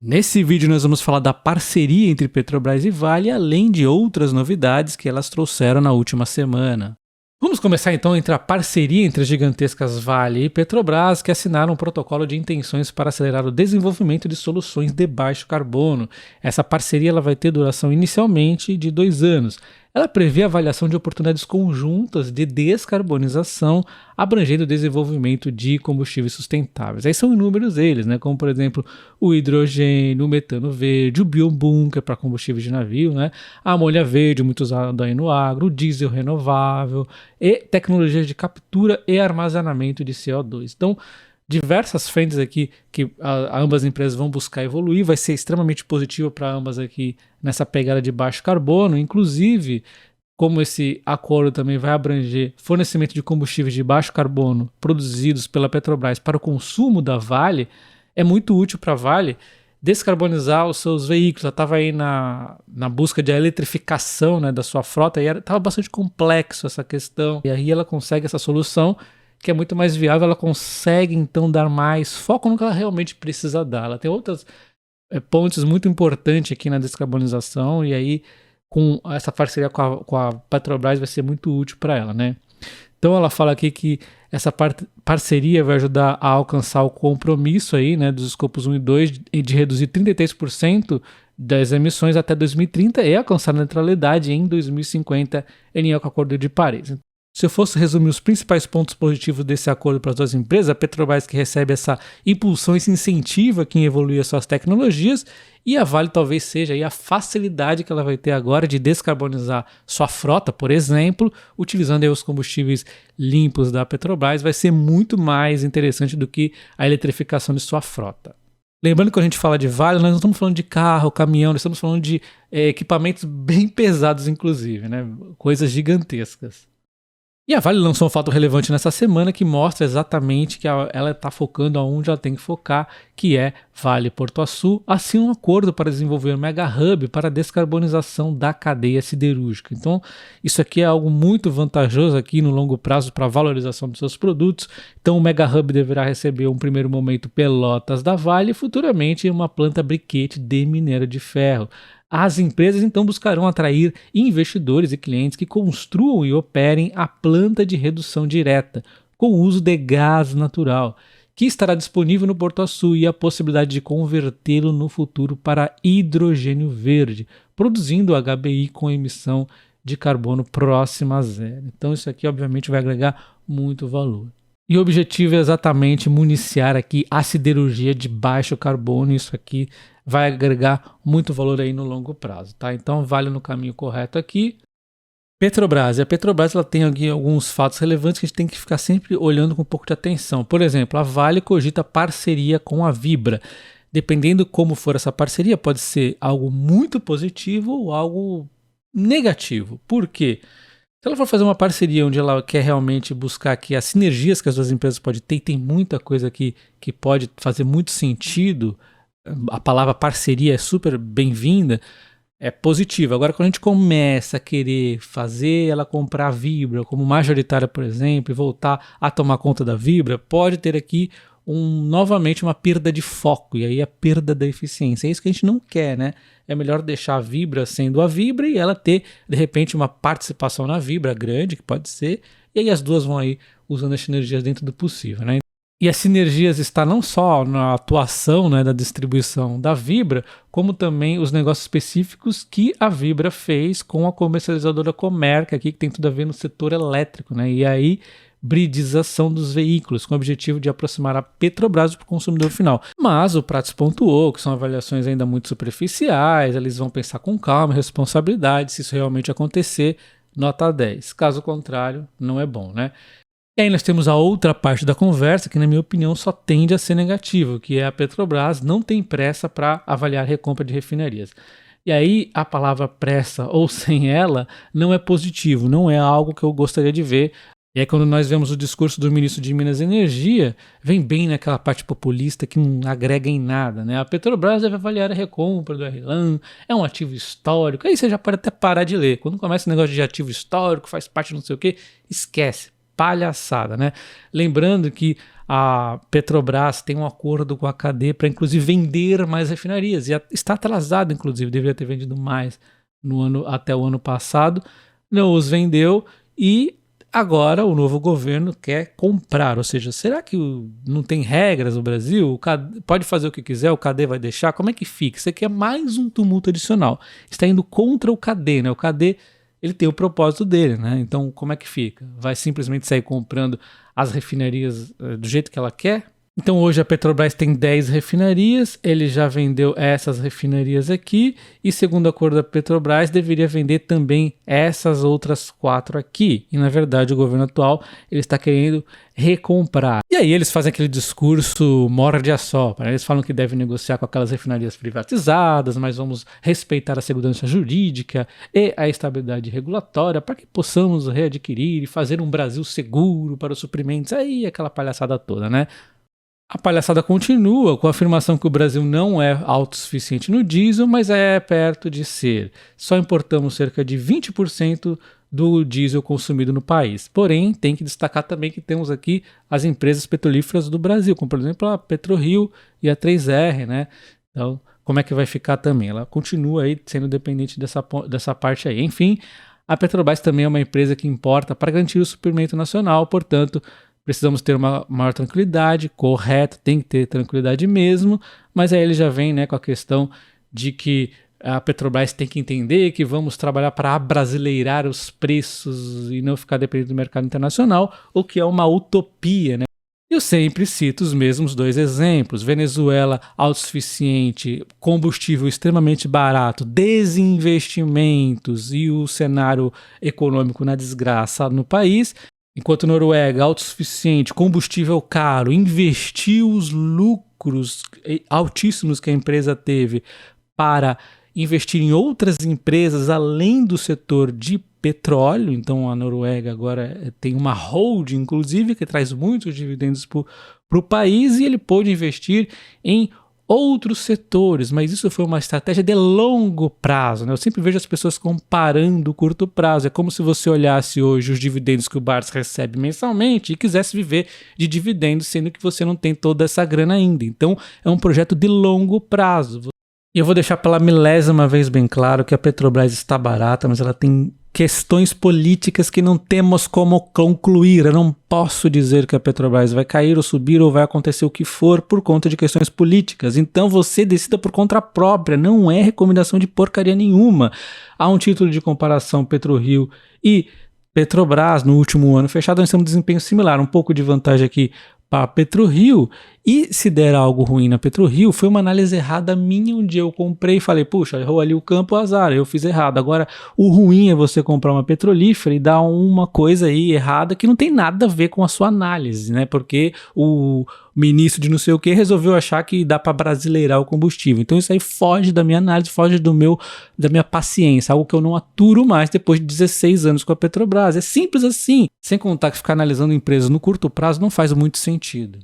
Nesse vídeo nós vamos falar da parceria entre Petrobras e Vale, além de outras novidades que elas trouxeram na última semana. Vamos começar então entre a parceria entre as gigantescas Vale e Petrobras, que assinaram um protocolo de intenções para acelerar o desenvolvimento de soluções de baixo carbono. Essa parceria ela vai ter duração inicialmente de 2 anos. Ela prevê a avaliação de oportunidades conjuntas de descarbonização, abrangendo o desenvolvimento de combustíveis sustentáveis. Aí são inúmeros eles, né? Como por exemplo o hidrogênio, o metano verde, o biobunker para combustíveis de navio, né? A amônia verde, muito usada aí no agro, o diesel renovável e tecnologias de captura e armazenamento de CO2. Então, diversas frentes aqui que ambas as empresas vão buscar evoluir, vai ser extremamente positivo para ambas aqui nessa pegada de baixo carbono, inclusive como esse acordo também vai abranger fornecimento de combustíveis de baixo carbono produzidos pela Petrobras para o consumo da Vale, é muito útil para a Vale descarbonizar os seus veículos. Ela estava aí na busca de eletrificação, né, da sua frota e estava bastante complexo essa questão, e aí ela consegue essa solução que é muito mais viável, ela consegue então dar mais foco no que ela realmente precisa dar. Ela tem outras pontes muito importantes aqui na descarbonização, e aí com essa parceria com a Petrobras vai ser muito útil para ela, né? Então ela fala aqui que essa parceria vai ajudar a alcançar o compromisso aí, né, dos escopos 1 e 2 de reduzir 33% das emissões até 2030 e alcançar a neutralidade em 2050 em linha com o Acordo de Paris. Se eu fosse resumir os principais pontos positivos desse acordo para as duas empresas, a Petrobras que recebe essa impulsão, esse incentivo aqui em evoluir as suas tecnologias, e a Vale talvez seja aí a facilidade que ela vai ter agora de descarbonizar sua frota, por exemplo, utilizando aí os combustíveis limpos da Petrobras, vai ser muito mais interessante do que a eletrificação de sua frota. Lembrando que quando a gente fala de Vale, nós não estamos falando de carro, caminhão, nós estamos falando de equipamentos bem pesados, inclusive, né? Coisas gigantescas. E a Vale lançou um fato relevante nessa semana que mostra exatamente que ela está focando aonde ela tem que focar, que é Vale Porto Açu, assim um acordo para desenvolver um mega hub para a descarbonização da cadeia siderúrgica. Então, isso aqui é algo muito vantajoso aqui no longo prazo para a valorização dos seus produtos. Então, o mega hub deverá receber um primeiro momento Pelotas da Vale e futuramente uma planta briquete de minério de ferro. As empresas então buscarão atrair investidores e clientes que construam e operem a planta de redução direta, com o uso de gás natural, que estará disponível no Porto Açu, e a possibilidade de convertê-lo no futuro para hidrogênio verde, produzindo HBI com emissão de carbono próxima a zero. Então isso aqui obviamente vai agregar muito valor. E o objetivo é exatamente municiar aqui a siderurgia de baixo carbono, e isso aqui vai agregar muito valor aí no longo prazo, tá? Então Vale no caminho correto aqui. Petrobras. E a Petrobras ela tem aqui alguns fatos relevantes que a gente tem que ficar sempre olhando com um pouco de atenção. Por exemplo, a Vale cogita parceria com a Vibra. Dependendo como for essa parceria, pode ser algo muito positivo ou algo negativo. Por quê? Se ela for fazer uma parceria onde ela quer realmente buscar aqui as sinergias que as duas empresas podem ter, e tem muita coisa aqui que pode fazer muito sentido, a palavra parceria é super bem-vinda, é positiva. Agora, quando a gente começa a querer fazer ela comprar a Vibra como majoritária, por exemplo, e voltar a tomar conta da Vibra, pode ter aqui novamente uma perda de foco, e aí a perda da eficiência. É isso que a gente não quer, né? É melhor deixar a Vibra sendo a Vibra e ela ter, de repente, uma participação na Vibra grande, que pode ser, e aí as duas vão aí usando as sinergias dentro do possível, né? E as sinergias estão não só na atuação, né, da distribuição da Vibra, como também os negócios específicos que a Vibra fez com a comercializadora Comerc, aqui, que tem tudo a ver no setor elétrico, né? E aí, hibridização dos veículos, com o objetivo de aproximar a Petrobras do consumidor final. Mas o Prats pontuou que são avaliações ainda muito superficiais, eles vão pensar com calma e responsabilidade se isso realmente acontecer, nota 10. Caso contrário, não é bom, né? E aí nós temos a outra parte da conversa que, na minha opinião, só tende a ser negativo, que é a Petrobras não tem pressa para avaliar recompra de refinarias. E aí a palavra pressa ou sem ela não é positivo, não é algo que eu gostaria de ver. E aí quando nós vemos o discurso do ministro de Minas e Energia, vem bem naquela parte populista que não agrega em nada, né? A Petrobras deve avaliar a recompra do RLAN, é um ativo histórico. Aí você já pode até parar de ler. Quando começa o negócio de ativo histórico, faz parte de não sei o quê, esquece. palhaçada, né? Lembrando que a Petrobras tem um acordo com a CADE para, inclusive, vender mais refinarias. E está atrasado, inclusive, deveria ter vendido mais até o ano passado. Não os vendeu e agora o novo governo quer comprar. Ou seja, será que não tem regras no Brasil? Pode fazer o que quiser, o CADE vai deixar? Como é que fica? Isso aqui é mais um tumulto adicional. Está indo contra o CADE, né? O CADE, ele tem o propósito dele, né? Então, como é que fica? Vai simplesmente sair comprando as refinarias do jeito que ela quer? Então hoje a Petrobras tem 10 refinarias, ele já vendeu essas refinarias aqui e segundo o acordo da Petrobras deveria vender também essas outras 4 aqui. E na verdade o governo atual ele está querendo recomprar. E aí eles fazem aquele discurso morde-a-sopra, né? Eles falam que devem negociar com aquelas refinarias privatizadas, mas vamos respeitar a segurança jurídica e a estabilidade regulatória para que possamos readquirir e fazer um Brasil seguro para os suprimentos. Aí aquela palhaçada toda, né? A palhaçada continua com a afirmação que o Brasil não é autossuficiente no diesel, mas é perto de ser. Só importamos cerca de 20% do diesel consumido no país. Porém, tem que destacar também que temos aqui as empresas petrolíferas do Brasil, como por exemplo a PetroRio e a 3R, né? Então, como é que vai ficar também? Ela continua aí sendo dependente dessa parte aí. Enfim, a Petrobras também é uma empresa que importa para garantir o suprimento nacional, portanto, precisamos ter uma maior tranquilidade, correto, tem que ter tranquilidade mesmo, mas aí ele já vem, né, com a questão de que a Petrobras tem que entender que vamos trabalhar para abrasileirar os preços e não ficar dependendo do mercado internacional, o que é uma utopia, né? Eu sempre cito os mesmos 2 exemplos: Venezuela autossuficiente, combustível extremamente barato, desinvestimentos e o cenário econômico na desgraça no país. Enquanto Noruega, autossuficiente, combustível caro, investiu os lucros altíssimos que a empresa teve para investir em outras empresas além do setor de petróleo. Então a Noruega agora tem uma holding, inclusive, que traz muitos dividendos para o país e ele pôde investir em outros setores, mas isso foi uma estratégia de longo prazo, né? Eu sempre vejo as pessoas comparando o curto prazo. É como se você olhasse hoje os dividendos que o Barça recebe mensalmente e quisesse viver de dividendos, sendo que você não tem toda essa grana ainda. Então, é um projeto de longo prazo. E eu vou deixar pela 1000ª vez bem claro que a Petrobras está barata, mas ela tem questões políticas que não temos como concluir. Eu não posso dizer que a Petrobras vai cair ou subir ou vai acontecer o que for por conta de questões políticas. Então você decida por conta própria, não é recomendação de porcaria nenhuma. Há um título de comparação PetroRio e Petrobras no último ano fechado, nós temos um desempenho similar, um pouco de vantagem aqui para a PetroRio, e se der algo ruim na PetroRio, foi uma análise errada minha, onde eu comprei e falei, puxa, errou ali o campo, azar, eu fiz errado. Agora, o ruim é você comprar uma petrolífera e dar uma coisa aí errada que não tem nada a ver com a sua análise, né? Porque o ministro de não sei o que resolveu achar que dá para brasileirar o combustível. Então isso aí foge da minha análise, foge da minha paciência, algo que eu não aturo mais depois de 16 anos com a Petrobras. É simples assim. Sem contar que ficar analisando empresas no curto prazo não faz muito sentido.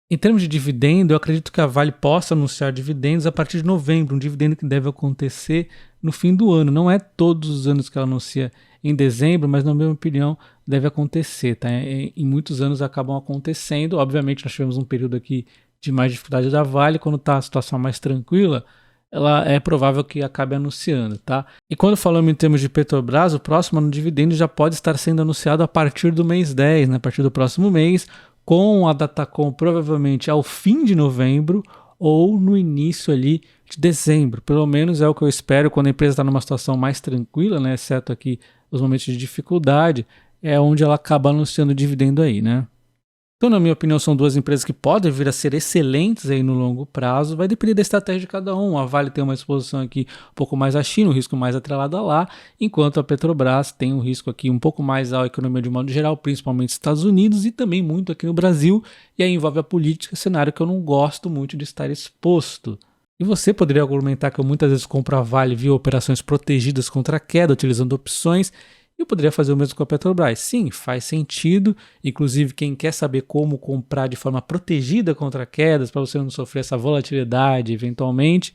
Em termos de dividendo, eu acredito que a Vale possa anunciar dividendos a partir de novembro, um dividendo que deve acontecer no fim do ano. Não é todos os anos que ela anuncia em dezembro, mas na minha opinião deve acontecer, tá? Em muitos anos acabam acontecendo. Obviamente nós tivemos um período aqui de mais dificuldade da Vale, quando está a situação mais tranquila, ela é provável que acabe anunciando, tá? E quando falamos em termos de Petrobras, o próximo ano de dividendo já pode estar sendo anunciado a partir do mês 10, né? A partir do próximo mês, com a Datacom provavelmente ao fim de novembro ou no início ali de dezembro. Pelo menos é o que eu espero quando a empresa está numa situação mais tranquila, né? Exceto aqui os momentos de dificuldade, é onde ela acaba anunciando dividendo aí, né? Então, na minha opinião, são 2 empresas que podem vir a ser excelentes aí no longo prazo. Vai depender da estratégia de cada um. A Vale tem uma exposição aqui um pouco mais à China, um risco mais atrelado a lá, enquanto a Petrobras tem um risco aqui um pouco mais à economia de modo geral, principalmente nos Estados Unidos e também muito aqui no Brasil. E aí envolve a política, cenário que eu não gosto muito de estar exposto. E você poderia argumentar que eu muitas vezes compro a Vale via operações protegidas contra a queda, utilizando opções. Eu poderia fazer o mesmo com a Petrobras. Sim, faz sentido. Inclusive, quem quer saber como comprar de forma protegida contra quedas, para você não sofrer essa volatilidade eventualmente,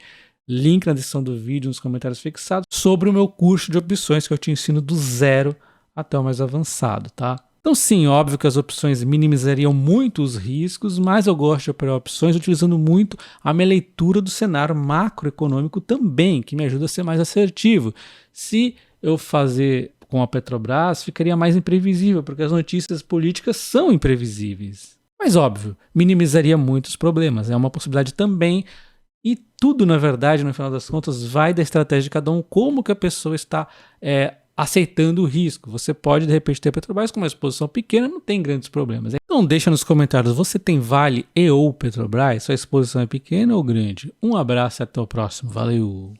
link na descrição do vídeo, nos comentários fixados, sobre o meu curso de opções que eu te ensino do zero até o mais avançado, tá? Então sim, óbvio que as opções minimizariam muito os riscos, mas eu gosto de operar opções utilizando muito a minha leitura do cenário macroeconômico também, que me ajuda a ser mais assertivo. Se eu fazer com a Petrobras, ficaria mais imprevisível, porque as notícias políticas são imprevisíveis. Mas óbvio, minimizaria muitos problemas, é uma possibilidade também. E tudo, na verdade, no final das contas, vai da estratégia de cada um, como que a pessoa está aceitando o risco. Você pode, de repente, ter a Petrobras com uma exposição pequena, não tem grandes problemas. Então deixa nos comentários, você tem Vale e ou Petrobras? Sua exposição é pequena ou grande? Um abraço e até o próximo. Valeu!